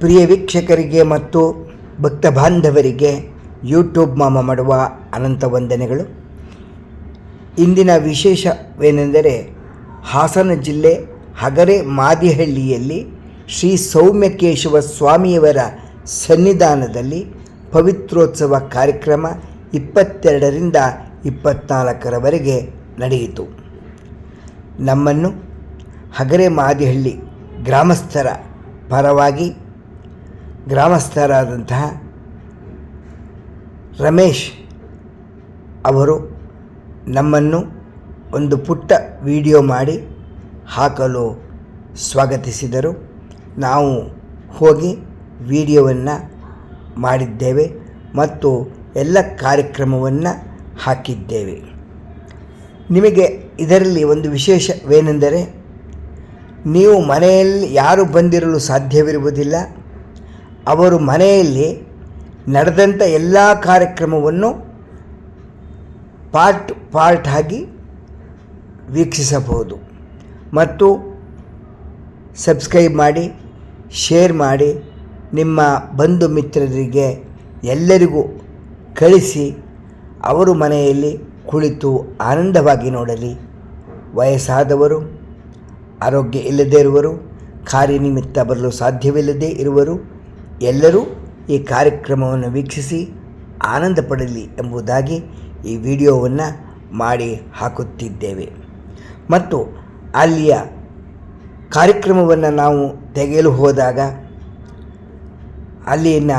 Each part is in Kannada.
ಪ್ರಿಯ ವೀಕ್ಷಕರಿಗೆ ಮತ್ತು ಭಕ್ತ ಬಾಂಧವರಿಗೆ ಯೂಟ್ಯೂಬ್ ಮಾಮ ಮಾಡುವ ಅನಂತ ವಂದನೆಗಳು. ಇಂದಿನ ವಿಶೇಷವೇನೆಂದರೆ ಹಾಸನ ಜಿಲ್ಲೆ ಹಗರೆ ಮಾದಿಹಳ್ಳಿಯಲ್ಲಿ ಶ್ರೀ ಸೌಮ್ಯಕೇಶವ ಸ್ವಾಮಿಯವರ ಸನ್ನಿಧಾನದಲ್ಲಿ ಪವಿತ್ರೋತ್ಸವ ಕಾರ್ಯಕ್ರಮ 22ರಿಂದ 24ರವರೆಗೆ ನಡೆಯಿತು. ನಮ್ಮನ್ನು ಹಗರೆ ಮಾದಿಹಳ್ಳಿ ಗ್ರಾಮಸ್ಥರ ಪರವಾಗಿ ಗ್ರಾಮಸ್ಥರಾದಂತಹ ರಮೇಶ್ ಅವರು ನಮ್ಮನ್ನು ಒಂದು ಪುಟ್ಟ ವಿಡಿಯೋ ಮಾಡಿ ಹಾಕಲು ಸ್ವಾಗತಿಸಿದರು. ನಾವು ಹೋಗಿ ವಿಡಿಯೋವನ್ನು ಮಾಡಿದ್ದೇವೆ ಮತ್ತು ಎಲ್ಲ ಕಾರ್ಯಕ್ರಮವನ್ನು ಹಾಕಿದ್ದೇವೆ. ನಿಮಗೆ ಇದರಲ್ಲಿ ಒಂದು ವಿಶೇಷವೇನೆಂದರೆ, ನೀವು ಮನೆಯಲ್ಲಿ ಯಾರು ಬಂದಿರಲು ಸಾಧ್ಯವಿರುವುದಿಲ್ಲ. ಅವರು ಮನೆಯಲ್ಲಿ ನಡೆದಂಥ ಎಲ್ಲ ಕಾರ್ಯಕ್ರಮವನ್ನು ಪಾರ್ಟ್ ಆಗಿ ವೀಕ್ಷಿಸಬಹುದು ಮತ್ತು ಸಬ್ಸ್ಕ್ರೈಬ್ ಮಾಡಿ, ಶೇರ್ ಮಾಡಿ, ನಿಮ್ಮ ಬಂಧು ಮಿತ್ರರಿಗೆ ಎಲ್ಲರಿಗೂ ಕಳಿಸಿ ಅವರು ಮನೆಯಲ್ಲಿ ಕುಳಿತು ಆನಂದವಾಗಿ ನೋಡಲಿ. ವಯಸ್ಸಾದವರು, ಆರೋಗ್ಯ ಇಲ್ಲದೇ ಇರುವರು, ಕಾರ್ಯನಿಮಿತ್ತ ಬರಲು ಸಾಧ್ಯವಿಲ್ಲದೆ ಇರುವರು ಎಲ್ಲರೂ ಈ ಕಾರ್ಯಕ್ರಮವನ್ನು ವೀಕ್ಷಿಸಿ ಆನಂದ ಪಡಲಿ ಎಂಬುದಾಗಿ ಈ ವಿಡಿಯೋವನ್ನು ಮಾಡಿ ಹಾಕುತ್ತಿದ್ದೇವೆ. ಮತ್ತು ಅಲ್ಲಿಯ ಕಾರ್ಯಕ್ರಮವನ್ನು ನಾವು ತೆಗೆಯಲು ಹೋದಾಗ ಅಲ್ಲಿನ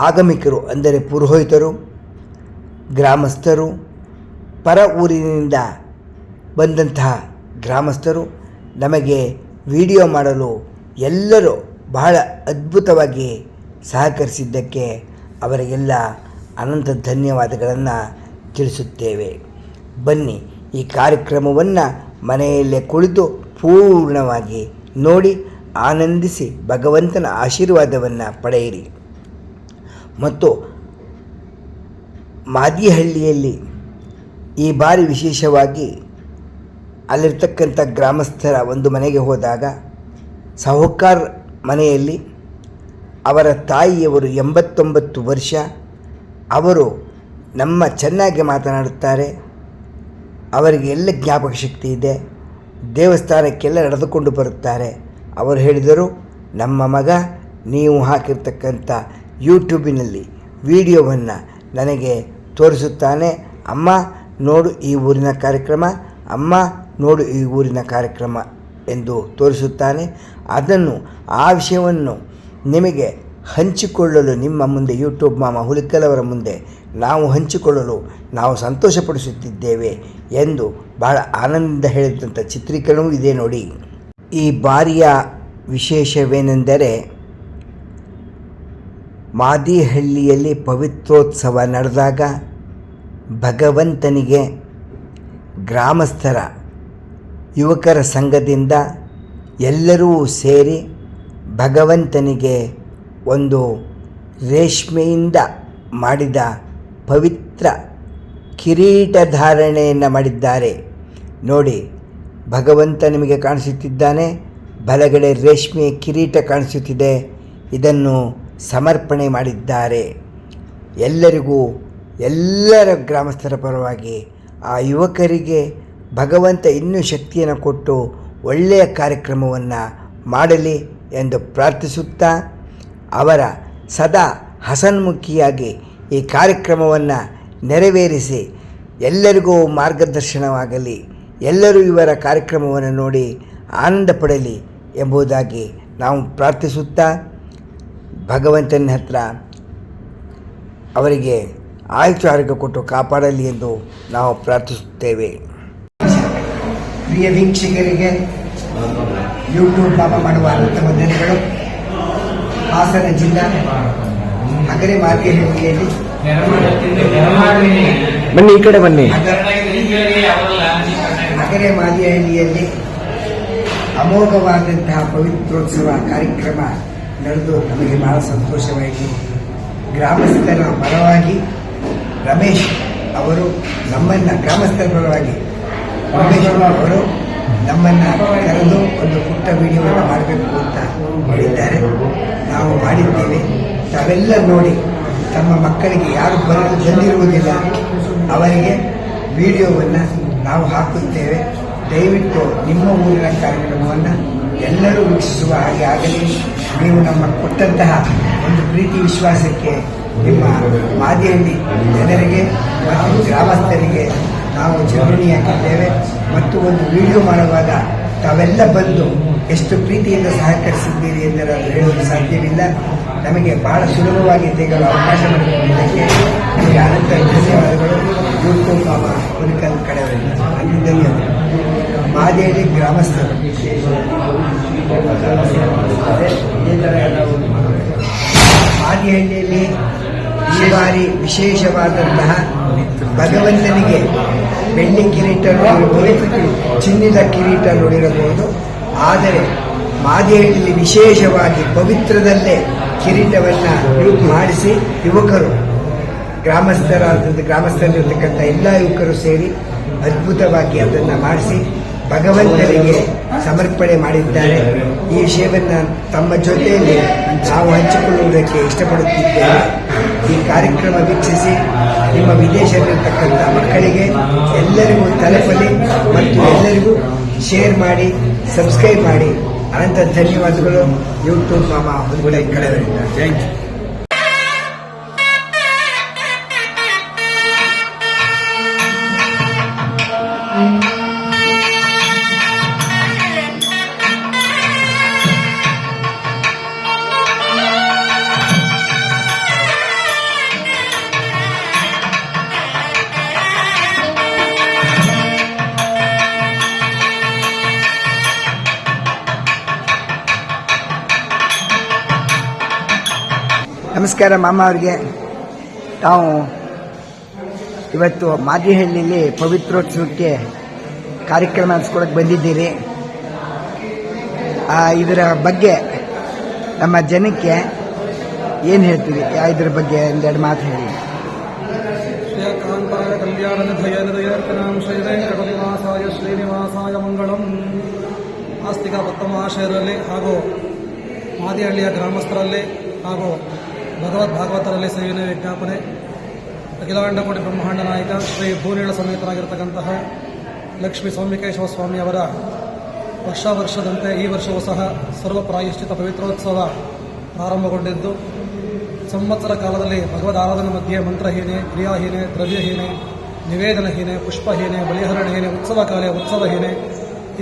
ಆಗಮಿಕರು ಅಂದರೆ ಪುರೋಹಿತರು, ಗ್ರಾಮಸ್ಥರು, ಪರ ಊರಿನಿಂದ ಬಂದಂತಹ ಗ್ರಾಮಸ್ಥರು ನಮಗೆ ವಿಡಿಯೋ ಮಾಡಲು ಎಲ್ಲರೂ ಬಹಳ ಅದ್ಭುತವಾಗಿ ಸಹಕರಿಸಿದ್ದಕ್ಕೆ ಅವರಿಗೆಲ್ಲ ಅನಂತ ಧನ್ಯವಾದಗಳನ್ನು ತಿಳಿಸುತ್ತೇವೆ. ಬನ್ನಿ, ಈ ಕಾರ್ಯಕ್ರಮವನ್ನು ಮನೆಯಲ್ಲೇ ಕುಳಿತು ಪೂರ್ಣವಾಗಿ ನೋಡಿ ಆನಂದಿಸಿ ಭಗವಂತನ ಆಶೀರ್ವಾದವನ್ನು ಪಡೆಯಿರಿ. ಮತ್ತು ಮಾದಿಹಳ್ಳಿಯಲ್ಲಿ ಈ ಬಾರಿ ವಿಶೇಷವಾಗಿ ಅಲ್ಲಿರ್ತಕ್ಕಂಥ ಗ್ರಾಮಸ್ಥರ ಒಂದು ಮನೆಗೆ ಹೋದಾಗ ಸಾಹುಕಾರ್ ಮನೆಯಲ್ಲಿ ಅವರ ತಾಯಿಯವರು 89 ವರ್ಷ. ಅವರು ನಮ್ಮ ಚೆನ್ನಾಗಿ ಮಾತನಾಡುತ್ತಾರೆ. ಅವರಿಗೆ ಎಲ್ಲ ಜ್ಞಾಪಕ ಶಕ್ತಿ ಇದೆ. ದೇವಸ್ಥಾನಕ್ಕೆಲ್ಲ ನಡೆದುಕೊಂಡು ಬರುತ್ತಾರೆ. ಅವರು ಹೇಳಿದರು, ನಮ್ಮ ಮಗ ನೀವು ಹಾಕಿರ್ತಕ್ಕಂಥ ಯೂಟ್ಯೂಬಿನಲ್ಲಿ ವಿಡಿಯೋವನ್ನು ನನಗೆ ತೋರಿಸುತ್ತಾನೆ. ಅಮ್ಮ ನೋಡು ಈ ಊರಿನ ಕಾರ್ಯಕ್ರಮ, ಅಮ್ಮ ನೋಡು ಈ ಊರಿನ ಕಾರ್ಯಕ್ರಮ ಎಂದು ತೋರಿಸುತ್ತಾನೆ. ಅದನ್ನು ಆ ವಿಷಯವನ್ನು ನಿಮಗೆ ಹಂಚಿಕೊಳ್ಳಲು ನಿಮ್ಮ ಮುಂದೆ ಯೂಟ್ಯೂಬ್ ಮಾಮ ಹುಲಿಕಲವರ ಮುಂದೆ ನಾವು ಹಂಚಿಕೊಳ್ಳಲು ನಾವು ಸಂತೋಷಪಡಿಸುತ್ತಿದ್ದೇವೆ ಎಂದು ಬಹಳ ಆನಂದ ಹೇಳಿದಂಥ ಚಿತ್ರೀಕರಣವೂ ಇದೆ ನೋಡಿ. ಈ ಬಾರಿಯ ವಿಶೇಷವೇನೆಂದರೆ, ಮಾದಿಹಳ್ಳಿಯಲ್ಲಿ ಪವಿತ್ರೋತ್ಸವ ನಡೆದಾಗ ಭಗವಂತನಿಗೆ ಗ್ರಾಮಸ್ಥರ ಯುವಕರ ಸಂಘದಿಂದ ಎಲ್ಲರೂ ಸೇರಿ ಭಗವಂತನಿಗೆ ಒಂದು ರೇಷ್ಮೆಯಿಂದ ಮಾಡಿದ ಪವಿತ್ರ ಕಿರೀಟ ಧಾರಣೆಯನ್ನು ಮಾಡಿದ್ದಾರೆ ನೋಡಿ. ಭಗವಂತ ನಿಮಗೆ ಕಾಣಿಸುತ್ತಿದ್ದಾನೆ, ಬಲಗಡೆ ರೇಷ್ಮೆ ಕಿರೀಟ ಕಾಣಿಸುತ್ತಿದೆ. ಇದನ್ನು ಸಮರ್ಪಣೆ ಮಾಡಿದ್ದಾರೆ. ಎಲ್ಲರಿಗೂ, ಎಲ್ಲರ ಗ್ರಾಮಸ್ಥರ ಪರವಾಗಿ ಆ ಯುವಕರಿಗೆ ಭಗವಂತ ಇನ್ನೂ ಶಕ್ತಿಯನ್ನು ಕೊಟ್ಟು ಒಳ್ಳೆಯ ಕಾರ್ಯಕ್ರಮವನ್ನು ಮಾಡಲಿ ಎಂದು ಪ್ರಾರ್ಥಿಸುತ್ತಾ, ಅವರ ಸದಾ ಹಸನ್ಮುಖಿಯಾಗಿ ಈ ಕಾರ್ಯಕ್ರಮವನ್ನು ನೆರವೇರಿಸಿ ಎಲ್ಲರಿಗೂ ಮಾರ್ಗದರ್ಶನವಾಗಲಿ, ಎಲ್ಲರೂ ಇವರ ಕಾರ್ಯಕ್ರಮವನ್ನು ನೋಡಿ ಆನಂದ ಪಡಲಿ ಎಂಬುದಾಗಿ ನಾವು ಪ್ರಾರ್ಥಿಸುತ್ತಾ ಭಗವಂತನ ಹತ್ರ ಅವರಿಗೆ ಆಯುಷ್ಯ ಆರೋಗ್ಯ ಕೊಟ್ಟು ಕಾಪಾಡಲಿ ಎಂದು ನಾವು ಪ್ರಾರ್ಥಿಸುತ್ತೇವೆ. ಪ್ರಿಯ ವೀಕ್ಷಕರಿಗೆ ಯೂಟ್ಯೂಬ್ ಮಾಮ ಮಾಡುವ ಅನಂತ ವಂದನೆಗಳು. ಹಾಸನ ಜಿಲ್ಲಾ ಹಗರೆ ಮಾದಿಹಳ್ಳಿಯಲ್ಲಿ ಬನ್ನಿ, ಈ ಕಡೆ ಬನ್ನಿ. ಹಗರೆ ಮಾದಿಹಳ್ಳಿಯಲ್ಲಿ ಅಮೋಘವಾದಂತಹ ಪವಿತ್ರೋತ್ಸವ ಕಾರ್ಯಕ್ರಮ ನಡೆದು ನಮಗೆ ಬಹಳ ಸಂತೋಷವಾಯಿತು. ಗ್ರಾಮಸ್ಥರ ಪರವಾಗಿ ರಮೇಶ್ ಅವರು ನಮ್ಮನ್ನು, ಗ್ರಾಮಸ್ಥರ ಪರವಾಗಿ ರಮೇಶ್ ಅವರು ನಮ್ಮನ್ನು ಕರೆದು ಒಂದು ಪುಟ್ಟ ವಿಡಿಯೋವನ್ನು ಮಾಡಬೇಕು ಅಂತ ಹೇಳಿದ್ದಾರೆ. ನಾವು ನಾವು ಮಾಡಿದ್ದೇವೆ. ತಾವೆಲ್ಲ ನೋಡಿ ತಮ್ಮ ಮಕ್ಕಳಿಗೆ ಯಾರು ಬಂದಿರುವುದಿಲ್ಲ ಅವರಿಗೆ ವಿಡಿಯೋವನ್ನು ನಾವು ಹಾಕುತ್ತೇವೆ. ದಯವಿಟ್ಟು ನಿಮ್ಮ ಊರಿನ ಕಾರ್ಯಕ್ರಮವನ್ನು ಎಲ್ಲರೂ ವೀಕ್ಷಿಸುವ ಹಾಗೆ ಆಗಲಿ. ನೀವು ನಮ್ಮ ಕೊಟ್ಟಂತಹ ಒಂದು ಪ್ರೀತಿ ವಿಶ್ವಾಸಕ್ಕೆ ನಿಮ್ಮ ಮಾದಿಹಳ್ಳಿ ಜನರಿಗೆ ಮತ್ತು ಗ್ರಾಮಸ್ಥರಿಗೆ ನಾವು ಚಿರಋಣಿಯಾಗಿದ್ದೇವೆ. ಮತ್ತು ಒಂದು ವಿಡಿಯೋ ಮಾಡುವಾಗ ತಾವೆಲ್ಲ ಬಂದು ಎಷ್ಟು ಪ್ರೀತಿಯಿಂದ ಸಹಕರಿಸಿದ್ದೀರಿ ಎಂದರೆ ಅದು ಹೇಳಲು ಸಾಧ್ಯವಿಲ್ಲ. ನಮಗೆ ಬಹಳ ಸುಲಭವಾಗಿ ತೆಗೆಯಲು ಅವಕಾಶ ಮಾಡಿಕೊಟ್ಟಿದ್ದಕ್ಕೆ ನಿಮಗೆ ಅನಂತ ಧನ್ಯವಾದಗಳು. ಯೂಟ್ಯೂಬ್ ಮಾಮ ಹುಲಿಕಲ್ ಕಡೆಯವರಿಂದ ಅಲ್ಲಿ ಧನ್ಯವಾದಗಳು. ಮಾದಿಹಳ್ಳಿ ಗ್ರಾಮಸ್ಥರು ಮಾದಿಹಳ್ಳಿಯಲ್ಲಿ ಈ ಬಾರಿ ವಿಶೇಷವಾದಂತಹ ಭಗವಂತನಿಗೆ ಬೆಳ್ಳಿ ಕಿರೀಟ ನೋಡಿರಬಹುದು, ಚಿನ್ನದ ಕಿರೀಟ ನೋಡಿರಬಹುದು. ಆದರೆ ಮಾದಿಹಳ್ಳಿಯಲ್ಲಿ ವಿಶೇಷವಾಗಿ ಪವಿತ್ರದಲ್ಲೇ ಕಿರೀಟವನ್ನು ಮಾಡಿಸಿ ಯುವಕರು ಗ್ರಾಮಸ್ಥರಲ್ಲಿರ್ತಕ್ಕಂಥ ಎಲ್ಲ ಯುವಕರು ಸೇರಿ ಅದ್ಭುತವಾಗಿ ಅದನ್ನು ಮಾಡಿಸಿ ಭಗವಂತನಿಗೆ ಸಮರ್ಪಣೆ ಮಾಡಿದ್ದಾರೆ. ಈ ವಿಷಯವನ್ನು ತಮ್ಮ ಜೊತೆಯಲ್ಲಿ ನಾವು ಹಂಚಿಕೊಳ್ಳುವುದಕ್ಕೆ ಇಷ್ಟಪಡುತ್ತಿದ್ದೇವೆ. ಈ ಕಾರ್ಯಕ್ರಮ ವೀಕ್ಷಿಸಿ ನಿಮ್ಮ ವಿದೇಶದಲ್ಲಿರ್ತಕ್ಕಂಥ ಮಕ್ಕಳಿಗೆ ಎಲ್ಲರಿಗೂ ತಲುಪಲಿ ಮತ್ತು ಎಲ್ಲರಿಗೂ ಶೇರ್ ಮಾಡಿ, ಸಬ್ಸ್ಕ್ರೈಬ್ ಮಾಡಿ. ಅನಂತ ಧನ್ಯವಾದಗಳು. ಯೂಟ್ಯೂಬ್ ಮಾಮ ಹುಲಿಕಲ್ ಕಡೆಯವರಿಂದ. Thank you. ನಮಸ್ಕಾರ ಮಾಮ ಅವರಿಗೆ. ತಾವು ಇವತ್ತು ಮಾದಿಹಳ್ಳಿಯಲ್ಲಿ ಪವಿತ್ರೋತ್ಸವಕ್ಕೆ ಕಾರ್ಯಕ್ರಮ ನಡೆಸ್ಕೊಳಕ್ಕೆ ಬಂದಿದ್ದೀರಿ. ಇದರ ಬಗ್ಗೆ ನಮ್ಮ ಜನಕ್ಕೆ ಏನು ಹೇಳ್ತೀವಿ? ಇದ್ರ ಬಗ್ಗೆ ಒಂದೆರಡು ಮಾತು ಹೇಳಿ. ಶ್ರೀನಿವಾಸಾಯ ಮಂಗಳಂ. ಆಸ್ತಿಕ ಭಕ್ತಮಹಾಶಯರಲ್ಲಿ ಹಾಗೂ ಮಾದಿಹಳ್ಳಿಯ ಗ್ರಾಮಸ್ಥರಲ್ಲಿ ಹಾಗೂ ಭಾಗವತರಲ್ಲಿ ಸೇವೆಯ ವಿಜ್ಞಾಪನೆ. ಅಖಿಲಾಂಡಕೋಟಿ ಬ್ರಹ್ಮಾಂಡ ನಾಯಕ ಶ್ರೀ ಭೂನೀಳ ಸಮೇತರಾಗಿರ್ತಕ್ಕಂತಹ ಲಕ್ಷ್ಮೀ ಸೌಮ್ಯಕೇಶವ ಸ್ವಾಮಿಯವರ ವರ್ಷದಂತೆ ಈ ವರ್ಷವೂ ಸಹ ಸರ್ವ ಪ್ರಾಯಶ್ಚಿತ ಪವಿತ್ರೋತ್ಸವ ಪ್ರಾರಂಭಗೊಂಡಿದ್ದು, ಸಂವತ್ಸರ ಕಾಲದಲ್ಲಿ ಭಗವದ್ ಆರಾಧನೆ ಮಧ್ಯೆ ಮಂತ್ರಹೀನೆ, ಕ್ರಿಯಾಹೀನೆ, ದ್ರವ್ಯಹೀನೆ, ನಿವೇದನಹೀನೆ, ಪುಷ್ಪಹೀನೆ, ಬಲಿಹರಣಹೀನೆ, ಉತ್ಸವಹೀನೆ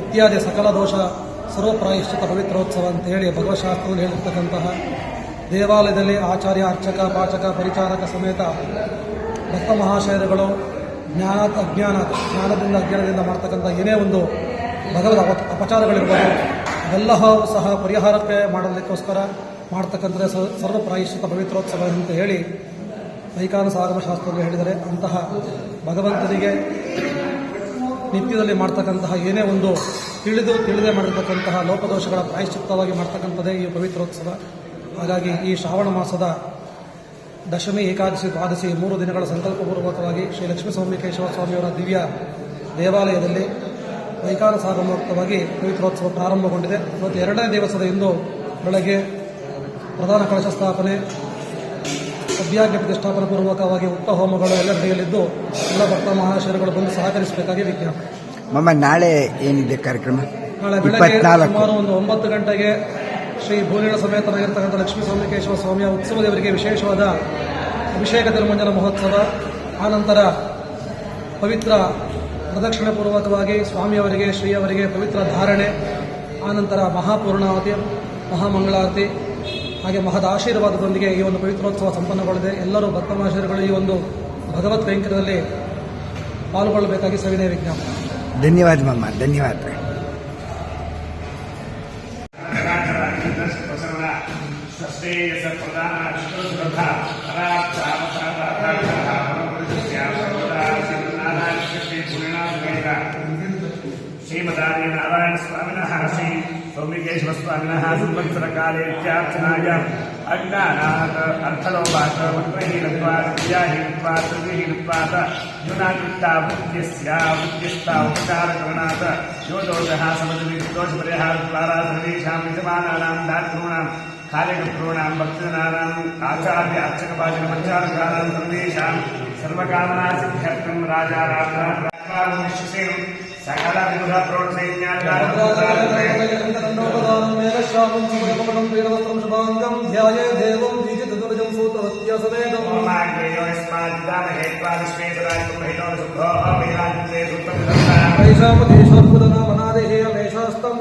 ಇತ್ಯಾದಿ ಸಕಲ ದೋಷ ಸರ್ವ ಪ್ರಾಯಶ್ಚಿತ ಪವಿತ್ರೋತ್ಸವ ಅಂತ ಹೇಳಿ ಭಗವತ್ಶಾಸ್ತ್ರದಲ್ಲಿ ಹೇಳಿರ್ತಕ್ಕಂತಹ ದೇವಾಲಯದಲ್ಲಿ ಆಚಾರ್ಯ, ಅರ್ಚಕ, ಪಾಚಕ, ಪರಿಚಾರಕ ಸಮೇತ ಭಕ್ತ ಮಹಾಶಯರುಗಳು ಜ್ಞಾನದಿಂದ ಅಜ್ಞಾನದಿಂದ ಮಾಡ್ತಕ್ಕಂಥ ಏನೇ ಒಂದು ಭಗವದ್ ಅಪಚಾರಗಳಿರ್ಬೋದು ಅವೆಲ್ಲವೂ ಸಹ ಪರಿಹಾರಕ್ಕೆ ಮಾಡಲಿಕ್ಕೋಸ್ಕರ ಮಾಡ್ತಕ್ಕಂಥ ಸರ್ವ ಪ್ರಾಯಶ್ಚಿತ ಪವಿತ್ರೋತ್ಸವ ಅಂತ ಹೇಳಿ ವೈಖಾನಸ ಆಗಮಶಾಸ್ತ್ರದಲ್ಲಿ ಹೇಳಿದರೆ, ಅಂತಹ ಭಗವಂತನಿಗೆ ನಿತ್ಯದಲ್ಲಿ ಮಾಡ್ತಕ್ಕಂತಹ ಏನೇ ಒಂದು ತಿಳಿದೇ ಮಾಡಿರ್ತಕ್ಕಂತಹ ಲೋಪದೋಷಗಳ ಪ್ರಾಯಶ್ಚಿತ್ತವಾಗಿ ಮಾಡ್ತಕ್ಕಂಥದ್ದೇ ಈ ಪವಿತ್ರೋತ್ಸವ. ಹಾಗಾಗಿ ಈ ಶ್ರಾವಣ ಮಾಸದ ದಶಮಿ, ಏಕಾದಶಿ, ದ್ವಾದಶಿ 3 ದಿನಗಳ ಸಂಕಲ್ಪಪೂರ್ವಕವಾಗಿ ಶ್ರೀ ಲಕ್ಷ್ಮೀ ಸೌಮ್ಯಕೇಶವ ಸ್ವಾಮಿಯವರ ದಿವ್ಯ ದೇವಾಲಯದಲ್ಲಿ ವೈಖಾನಸಾಗಮೋಕ್ತವಾಗಿ ಪವಿತ್ರೋತ್ಸವ ಪ್ರಾರಂಭಗೊಂಡಿದೆ. ಇವತ್ತು 2ನೇ ದಿವಸದ ಇಂದು ಬೆಳಗ್ಗೆ ಪ್ರಧಾನ ಕಳಶ ಸ್ಥಾಪನೆ, ಸದ್ಯಾಜ್ಞ ಪ್ರತಿಷ್ಠಾಪನಾ ಪೂರ್ವಕವಾಗಿ ಉಕ್ತ ಹೋಮಗಳು ಎಲ್ಲ ನಡೆಯಲಿದ್ದು ಎಲ್ಲ ಭಕ್ತ ಮಹಾಶಯರುಗಳು ಬಂದು ಸಹಕರಿಸಬೇಕಾಗಿ ವಿಜ್ಞಾಪನೆ. ನಾಳೆ ಏನಿದೆ ಕಾರ್ಯಕ್ರಮ? ನಾಳೆ ಬೆಳಗ್ಗೆ ಸುಮಾರು ಒಂದು 9 ಗಂಟೆಗೆ ಶ್ರೀ ಭೂನೀಳ ಸಮೇತನಾಗಿರ್ತಕ್ಕಂಥ ಲಕ್ಷ್ಮೀ ಸೌಮ್ಯಕೇಶವ ಸ್ವಾಮಿಯ ಉತ್ಸವ ದೇವರಿಗೆ ವಿಶೇಷವಾದ ಅಭಿಷೇಕ ತಿರುಮಂಜನ ಮಹೋತ್ಸವ, ಆನಂತರ ಪವಿತ್ರ ಪ್ರದಕ್ಷಿಣೆ ಪೂರ್ವಕವಾಗಿ ಸ್ವಾಮಿಯವರಿಗೆ, ಶ್ರೀಯವರಿಗೆ ಪವಿತ್ರ ಧಾರಣೆ, ಆನಂತರ ಮಹಾಪೂರ್ಣಾವತಿ, ಮಹಾಮಂಗಳಾರತಿ, ಹಾಗೆ ಮಹದ ಆಶೀರ್ವಾದದೊಂದಿಗೆ ಈ ಒಂದು ಪವಿತ್ರೋತ್ಸವ ಸಂಪನ್ನಗೊಳ್ಳದೆ ಎಲ್ಲರೂ ಭಕ್ತ ಮಹಾಶಯರುಗಳು ಈ ಒಂದು ಭಗವತ್ ಕೈಂಕರ್ಯದಲ್ಲಿ ಪಾಲ್ಗೊಳ್ಳಬೇಕಾಗಿ ಸವಿನಯ ವಿಜ್ಞಾಪನೆ. ಧನ್ಯವಾದ ಮಾಮ, ಧನ್ಯವಾದ. श्रीमदार्य नारायण स्वामिनः श्री सौम्यकेशव स्वामिनः संवत्सरकाले इत्यार्थनाय अज्ञानात् अर्थलोपात् मंत्रहीनत्वात् क्रियाहीनत्वात् त्रिहीनत्वात् न्यूनाकृता बुद्धिस्ता उपकारकरणात् यो दोषः समदोषपरिहारद्वारा सर्वेषां यजमानानां दातॄणां कार्यकर्तॄणां भक्तजनानाम् आचार्य अर्चकपाचकमञ्चारकानां सर्वेषां सर्वकामनासिद्ध्यर्थं राजा रामराक्षसेन सकल विबुध प्रौढसैन्यान् ध्याये देवं द्विजितदुर्जं सूत्रवत्या समेतं वैशापदेशोद्भुतनामनादेः अमेशास्तं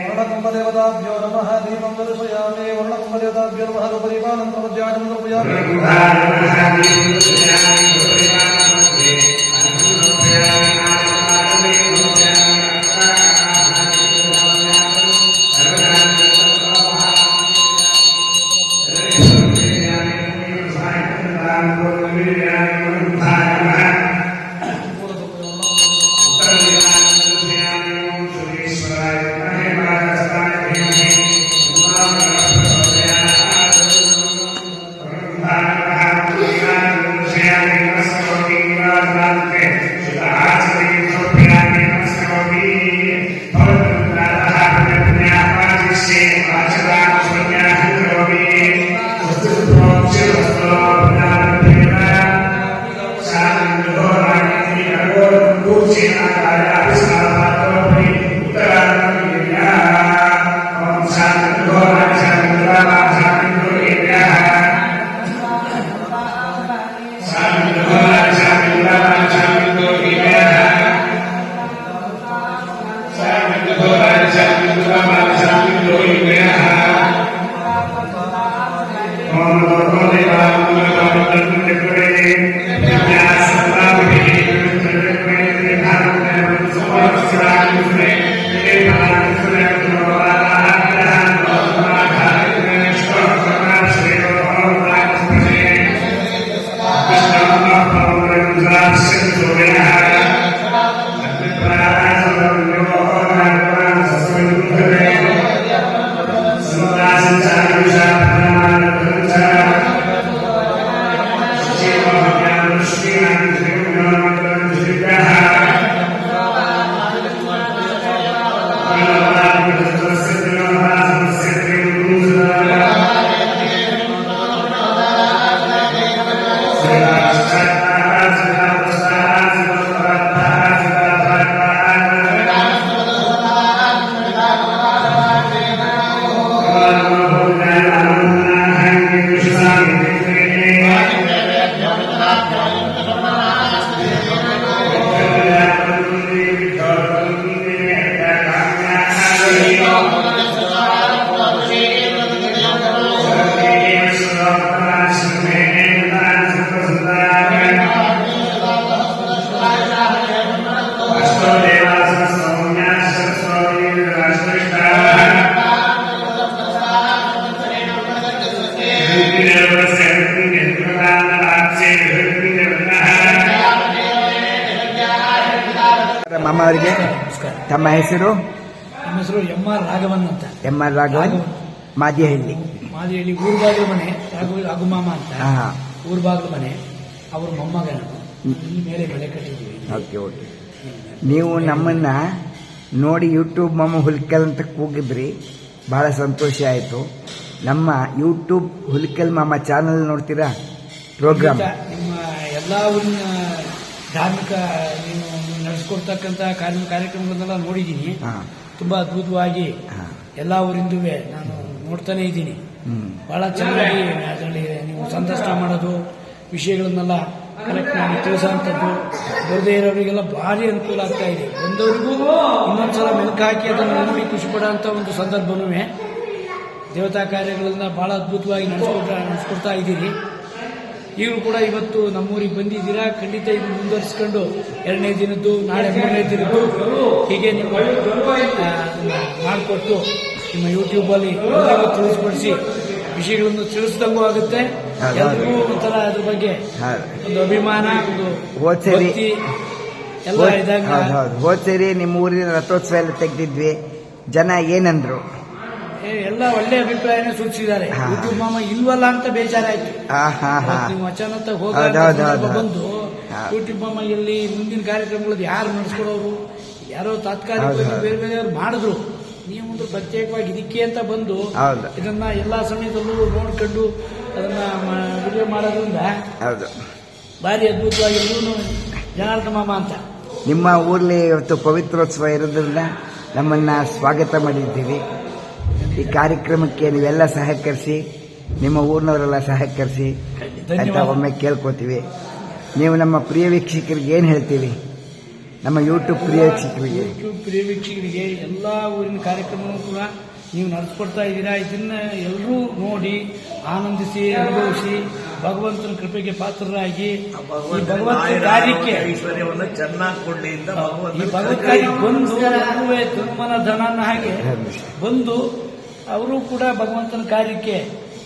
वर्णकुम्भदेवताभ्यो नमः दीपं दर्शयामि वर्णकुम्भदेवताभ्यो नमः रूपदीपानं प्रज्वालं समर्पयामि ಮಾಮ ಅವರಿಗೆ ತಮ್ಮ ಹೆಸರು? ನಮ್ಮ ಹೆಸರು ಎಂ.ಆರ್. ರಾಘವನ್ ಅಂತ. ಎಂ.ಆರ್. ರಾಘವನ್, ಮಾದಿಹಳ್ಳಿ. ಮಾದಿಹಳ್ಳಿ ಊರ್ಬಾಗ್ಲು ಮನೆ. ರಾಘುಮಾಮ ಅಂತ ಹಾ, ಊರ್ಬಾಗ್ಲು ಮನೆ. ಅವ್ರ ಮೊಮ್ಮಗನು ಈ ಮೇಲೆ ಮನೆ ಕಟ್ಟಿದ್ವಿ. Okay okay. ನೀವು ನಮ್ಮನ್ನ ನೋಡಿ ಯೂಟ್ಯೂಬ್ ಮಾಮ ಹುಲ್ಕಲ್ ಅಂತ ಕೂಗಿದ್ರಿ, ಬಹಳ ಸಂತೋಷ ಆಯಿತು. ನಮ್ಮ ಯೂಟ್ಯೂಬ್ ಹುಲ್ಕಲ್ ಮಾಮ ಚಾನಲ್ ನೋಡ್ತೀರಾ? ಪ್ರೋಗ್ರಾಮ್ ನಿಮ್ಮ ಎಲ್ಲ ಧಾರ್ಮಿಕ ನೀವು ನಡೆಸ್ಕೊಡ್ತಕ್ಕಂಥ ಕಾರ್ಯಕ್ರಮಗಳನ್ನೆಲ್ಲ ನೋಡಿದ್ದೀನಿ. ತುಂಬಾ ಅದ್ಭುತವಾಗಿ ಎಲ್ಲ ಊರಿಂದೂ ನಾನು ನೋಡ್ತಾನೆ ಇದ್ದೀನಿ. ಬಹಳ ಚೆನ್ನಾಗಿ ಅದರಲ್ಲಿ ನೀವು ಸಂದರ್ಶನ ಮಾಡೋದು, ವಿಷಯಗಳನ್ನೆಲ್ಲ ಕರೆಕ್ಟ್ ಆಗಿ ತಿಳಿಸೋಂಥದ್ದು, ಬರದೇ ಇರೋರಿಗೆಲ್ಲ ಭಾರಿ ಅನುಕೂಲ ಆಗ್ತಾ ಇದೆ. ಬಂದವರಿಗೂ ಇನ್ನೊಂದ್ಸಲ ಮೆಲುಕು ಹಾಕಿ ಅದನ್ನು ನೋಡಿ ಖುಷಿ ಪಡೋಂಥ ಒಂದು ಸಂದರ್ಭನೂ ದೇವತಾ ಕಾರ್ಯಗಳನ್ನ ಬಹಳ ಅದ್ಭುತವಾಗಿ ನಡೆಸ್ಕೊಡ್ತಾ ಇದ್ದೀರಿ. ಈಗಲೂ ಕೂಡ ಇವತ್ತು ನಮ್ಮೂರಿಗೆ ಬಂದಿದ್ದೀರಾ. ಖಂಡಿತ ಇದು ಮುಂದುವರಿಸಿಕೊಂಡು 2ನೇ ದಿನದ್ದು, ನಾಳೆ 3ನೇ ದಿನದ್ದು ಹೀಗೆ ನೀವು ಮಾಡಿಕೊಟ್ಟು ನಿಮ್ಮ ಯೂಟ್ಯೂಬಲ್ಲಿ ಎಲ್ಲರಿಗೂ ತಿಳಿಸ್ಪಡಿಸಿ ವಿಷಯಗಳನ್ನು ತಿಳಿಸಿದಂಗೂ ಆಗುತ್ತೆ. ಎಲ್ಲರಿಗೂ ಒಂಥರ ಅದ್ರ ಬಗ್ಗೆ ಒಂದು ಅಭಿಮಾನ, ಒಂದು ಭಕ್ತಿ ಎಲ್ಲ ಇದಾಗ. ಹೋದ್ ಸೇರಿ ನಿಮ್ಮ ಊರಿನ ರಥೋತ್ಸವ ಎಲ್ಲ ತೆಗೆದಿದ್ವಿ, ಜನ ಏನಂದ್ರು? ಎಲ್ಲ ಒಳ್ಳೆ ಅಭಿಪ್ರಾಯನ ಸೂಚಿಸಿದ್ದಾರೆ. ಯೂಟ್ಯೂಬ್ ಮಾಮ ಇಲ್ವಲ್ಲ ಅಂತ ಬೇಜಾರಾಯ್ತು. ನೀವು ಅಚಾನಕ್ ಹೋಗ ಬಂದು ಯೂಟ್ಯೂಬ್ ಮಾಮ ಎಲ್ಲಿ ಮುಂದಿನ ಕಾರ್ಯಕ್ರಮಗಳದ್ದು ಯಾರು ನಡೆಸ್ಕೊಡೋರು, ಯಾರೋ ತಾತ್ಕಾಲಿಕ ಬೇರೆ ಬೇರೆಯವ್ರು ಮಾಡಿದ್ರು, ನೀವು ಒಂದು ಪ್ರತ್ಯೇಕವಾಗಿ ಇದಕ್ಕೆ ಅಂತ ಬಂದು ಇದನ್ನ ಎಲ್ಲಾ ಸಮಯದಲ್ಲೂ ನೋಡ್ಕೊಂಡು ಅದನ್ನ ವಿಡಿಯೋ ಮಾಡೋದ್ರಿಂದ ಭಾರಿ ಅದ್ಭುತವಾಗಿರೋದು ಜನಾರ್ದನ ಮಾಮ ಅಂತ. ನಿಮ್ಮ ಊರ್ಲಿ ಇವತ್ತು ಪವಿತ್ರೋತ್ಸವ ಇರೋದ್ರಿಂದ ನಮ್ಮನ್ನ ಸ್ವಾಗತ ಮಾಡಿದ್ದೀವಿ. ಈ ಕಾರ್ಯಕ್ರಮಕ್ಕೆ ನೀವೆಲ್ಲ ಸಹಕರಿಸಿ, ನಿಮ್ಮ ಊರಿನವರೆಲ್ಲ ಸಹಕರಿಸಿ ಅಂತ ಒಮ್ಮೆ ಕೇಳ್ಕೊತೀವಿ. ನೀವು ನಮ್ಮ ಪ್ರಿಯ ವೀಕ್ಷಕರಿಗೆ ಏನು ಹೇಳ್ತೀವಿ? ನಮ್ಮ ಯೂಟ್ಯೂಬ್ ಪ್ರಿಯ ವೀಕ್ಷಕರಿಗೆ ಎಲ್ಲ ಊರಿನ ಕಾರ್ಯಕ್ರಮವನ್ನು ಕೂಡ ನೀವು ನಡೆಸ್ಕೊಡ್ತಾ ಇದ್ದೀರಾ. ಇದನ್ನ ಎಲ್ಲರೂ ನೋಡಿ ಆನಂದಿಸಿ, ಅನುಭವಿಸಿ, ಭಗವಂತನ ಕೃಪೆಗೆ ಪಾತ್ರರಾಗಿ ಈ ಭಗವಂತನ ಕಾರ್ಯಕ್ಕೆ ಐಶ್ವರ್ಯವನ್ನು ಚೆನ್ನಾಗಿ ಕೊಡ್ಲಿ ಅಂತ ಈ ಭಗವತ್ ಕಾರ್ಯಕ್ಕೆ ಬಂದು ತುಮ್ಮನ ಧನನ ಹಾಗೆ ಬಂದು ಅವರು ಕೂಡ ಭಗವಂತನ ಕಾರ್ಯಕ್ಕೆ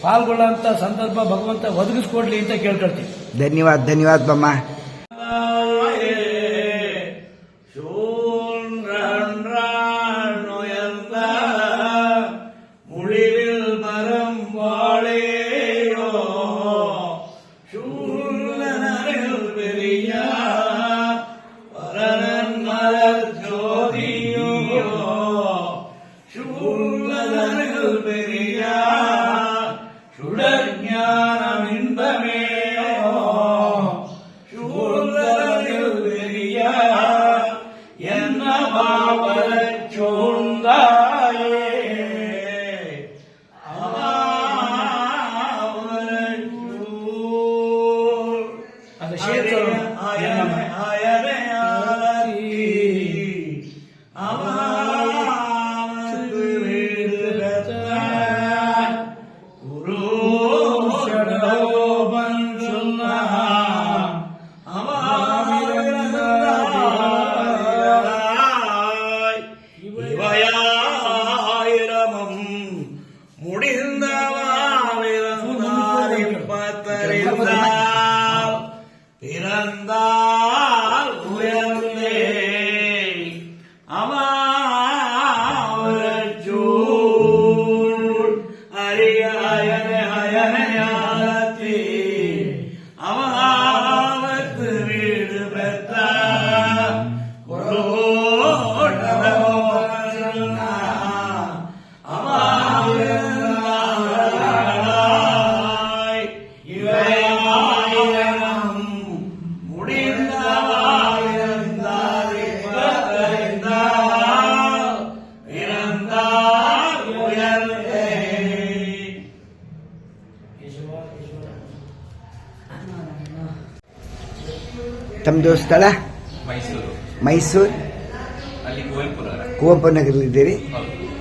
ಪಾಲ್ಗೊಳ್ಳುವಂತ ಸಂದರ್ಭ ಭಗವಂತ ಒದಗಿಸ್ಕೊಡ್ಲಿ ಅಂತ ಕೇಳ್ಕೊಳ್ತೀವಿ. ಧನ್ಯವಾದ ಬಮ್ಮ. ತಮ್ಮದು ಸ್ಥಳ? ಮೈಸೂರು. ಅಲ್ಲಿ ಕುವೆಂಪು ನಗರದಲ್ಲಿದ್ದೀರಿ.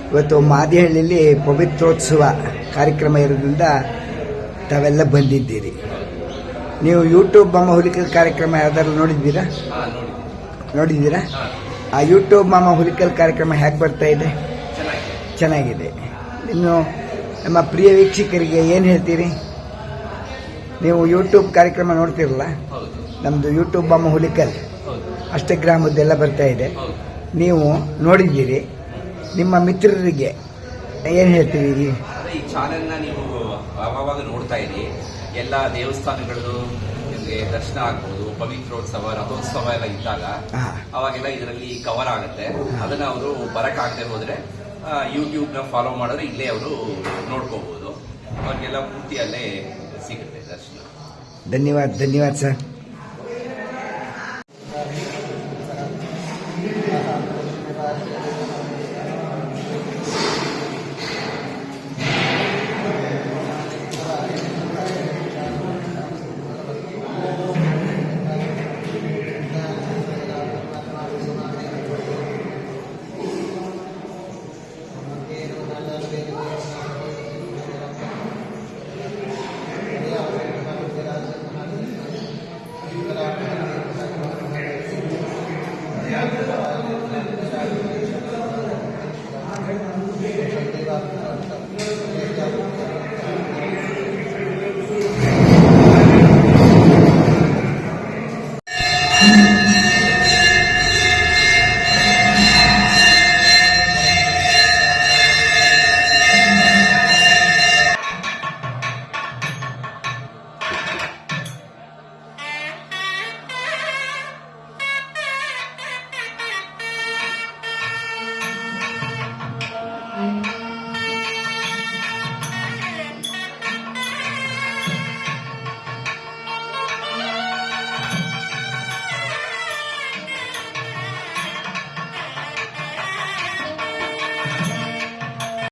ಇವತ್ತು ಮಾದಿಹಳ್ಳಿಯಲ್ಲಿ ಪವಿತ್ರೋತ್ಸವ ಕಾರ್ಯಕ್ರಮ ಇರೋದ್ರಿಂದ ತಾವೆಲ್ಲ ಬಂದಿದ್ದೀರಿ. ನೀವು ಯೂಟ್ಯೂಬ್ ಮಾಮ ಹುಲಿಕಲ್ ಕಾರ್ಯಕ್ರಮ ಯಾವ್ದಾದ್ರು ನೋಡಿದ್ದೀರಾ? ಆ ಯೂಟ್ಯೂಬ್ ಮಾಮ ಹುಲಿಕಲ್ ಕಾರ್ಯಕ್ರಮ ಹೇಗೆ ಬರ್ತಾ ಇದೆ? ಚೆನ್ನಾಗಿದೆ. ಇನ್ನು ನಮ್ಮ ಪ್ರಿಯ ವೀಕ್ಷಕರಿಗೆ ಏನು ಹೇಳ್ತೀರಿ? ನೀವು ಯೂಟ್ಯೂಬ್ ಕಾರ್ಯಕ್ರಮ ನೋಡ್ತಿರಲ್ಲ, ನಮ್ಮದು ಯೂಟ್ಯೂಬ್ ಮಾಮ ಹುಲಿಕಲ್ ಅಷ್ಟಗ್ರಾಮದ್ದೆಲ್ಲ ಬರ್ತಾ ಇದೆ, ನೀವು ನೋಡಿದ್ದೀರಿ. ನಿಮ್ಮ ಮಿತ್ರರಿಗೆ ಏನು ಹೇಳ್ತೀವಿ? ಈ ಚಾನೆಲ್ನ ನೀವು ಆವಾಗ ನೋಡ್ತಾ ಇರಿ. ಎಲ್ಲ ದೇವಸ್ಥಾನಗಳದ್ದು ನಿಮಗೆ ದರ್ಶನ ಆಗ್ಬೋದು. ಪವಿತ್ರೋತ್ಸವ, ರಥೋತ್ಸವ ಎಲ್ಲ ಇದ್ದಾಗ ಅವಾಗೆಲ್ಲ ಇದರಲ್ಲಿ ಕವರ್ ಆಗುತ್ತೆ. ಅದನ್ನ ಅವರು ಬರಕ್ಕಾಗದೆ ಹೋದ್ರೆ ಯೂಟ್ಯೂಬ್ನ ಫಾಲೋ ಮಾಡಿದ್ರೆ ಇಲ್ಲೇ ಅವರು ನೋಡ್ಕೋಬಹುದು. ಅವ್ರಿಗೆಲ್ಲ ಪೂರ್ತಿಯಲ್ಲೇ ಸಿಗುತ್ತೆ ದರ್ಶನ. ಧನ್ಯವಾದ ಸರ್. ಶ್ರೀ